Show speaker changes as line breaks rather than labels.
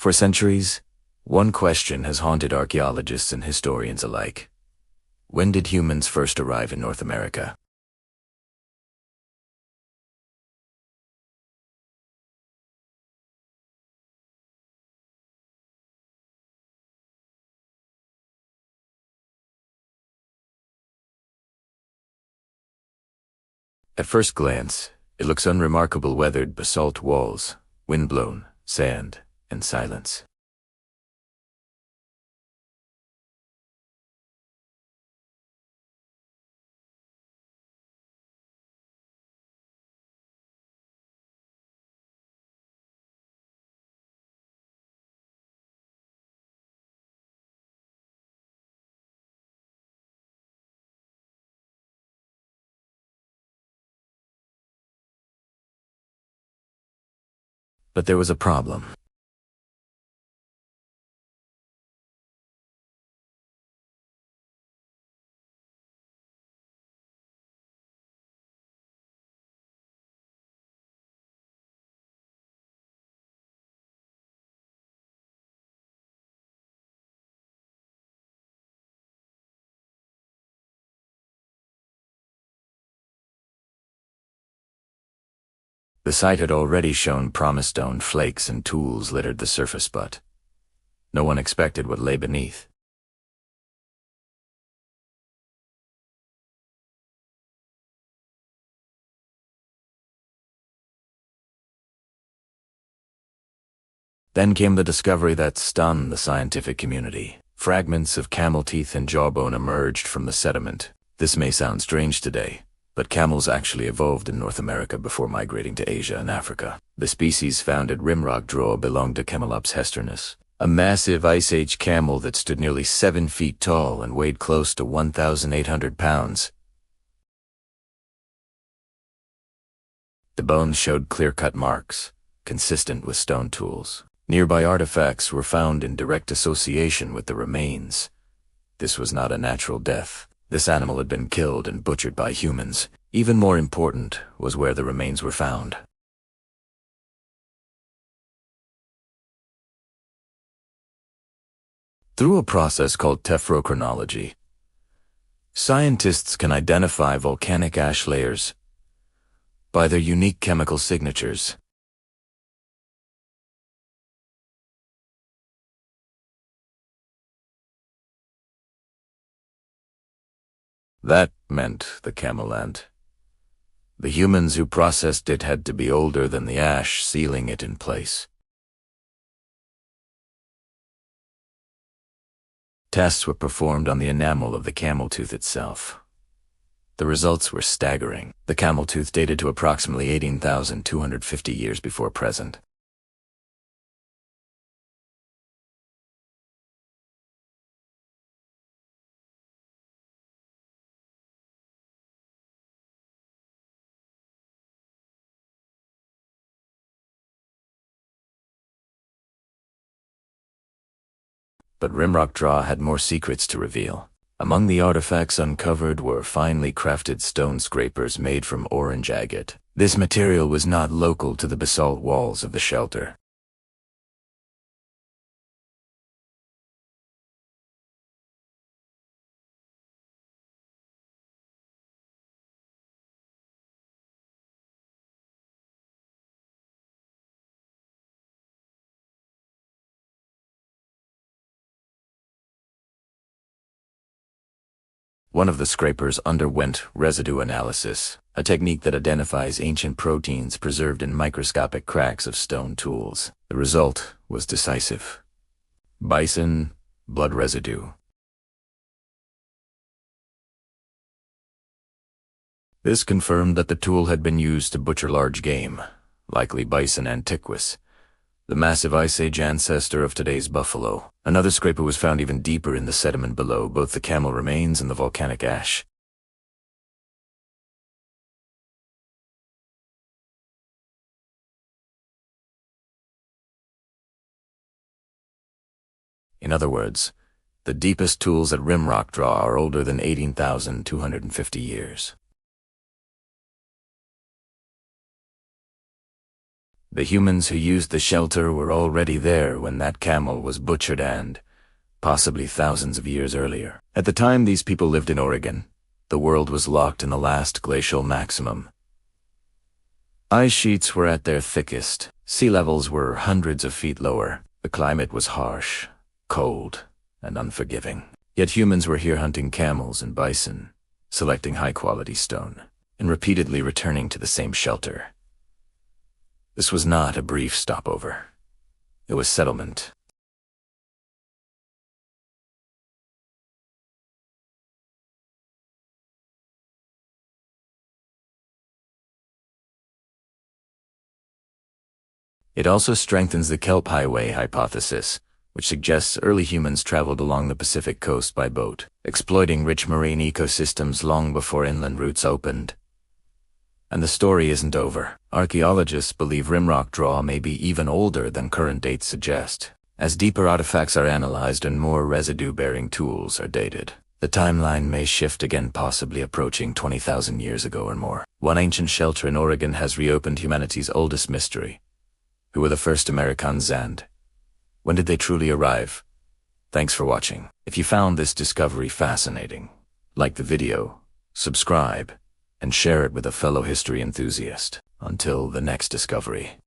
For centuries, one question has haunted archaeologists and historians alike. When did humans first arrive in North America? At first glance, it looks unremarkable: weathered basalt walls, windblown sand, and silence. But there was a problem. The site had already shown promise: stone flakes and tools littered the surface, but no one expected what lay beneath. Then came the discovery that stunned the scientific community. Fragments of camel teeth and jawbone emerged from the sediment. This may sound strange today, but camels actually evolved in North America before migrating to Asia and Africa. The species found at Rimrock Draw belonged to Camelops hesternus, a massive Ice Age camel that stood nearly 7 feet tall and weighed close to 1,800 pounds. The bones showed clear-cut marks, consistent with stone tools. Nearby artifacts were found in direct association with the remains. This was not a natural death. This animal had been killed and butchered by humans. Even more important was where the remains were found. Through a process called tephrochronology, scientists can identify volcanic ash layers by their unique chemical signatures. That meant the camel and the humans who processed it had to be older than the ash sealing it in place. Tests were performed on the enamel of the camel tooth itself. The results were staggering. The camel tooth dated to approximately 18,250 years before present. But Rimrock Draw had more secrets to reveal. Among the artifacts uncovered were finely crafted stone scrapers made from orange agate. This material was not local to the basalt walls of the shelter. One of the scrapers underwent residue analysis, a technique that identifies ancient proteins preserved in microscopic cracks of stone tools. The result was decisive: bison blood residue. This confirmed that the tool had been used to butcher large game, likely bison antiquus, the massive Ice Age ancestor of today's buffalo. Another scraper was found even deeper in the sediment below both the camel remains and the volcanic ash. In other words, the deepest tools at Rimrock Draw are older than 18,250 years. The humans who used the shelter were already there when that camel was butchered and, possibly thousands of years earlier. At the time these people lived in Oregon, the world was locked in the last glacial maximum. Ice sheets were at their thickest. Sea levels were hundreds of feet lower. The climate was harsh, cold, and unforgiving. Yet humans were here hunting camels and bison, selecting high-quality stone, and repeatedly returning to the same shelter. This was not a brief stopover. It was settlement. It also strengthens the Kelp Highway hypothesis, which suggests early humans traveled along the Pacific coast by boat, exploiting rich marine ecosystems long before inland routes opened. And the story isn't over. Archaeologists believe Rimrock Draw may be even older than current dates suggest. As deeper artifacts are analyzed and more residue-bearing tools are dated, the timeline may shift again, possibly approaching 20,000 years ago or more. One ancient shelter in Oregon has reopened humanity's oldest mystery. Who were the first Americans and when did they truly arrive? Thanks for watching. If you found this discovery fascinating, like the video, subscribe, and share it with a fellow history enthusiast. Until the next discovery.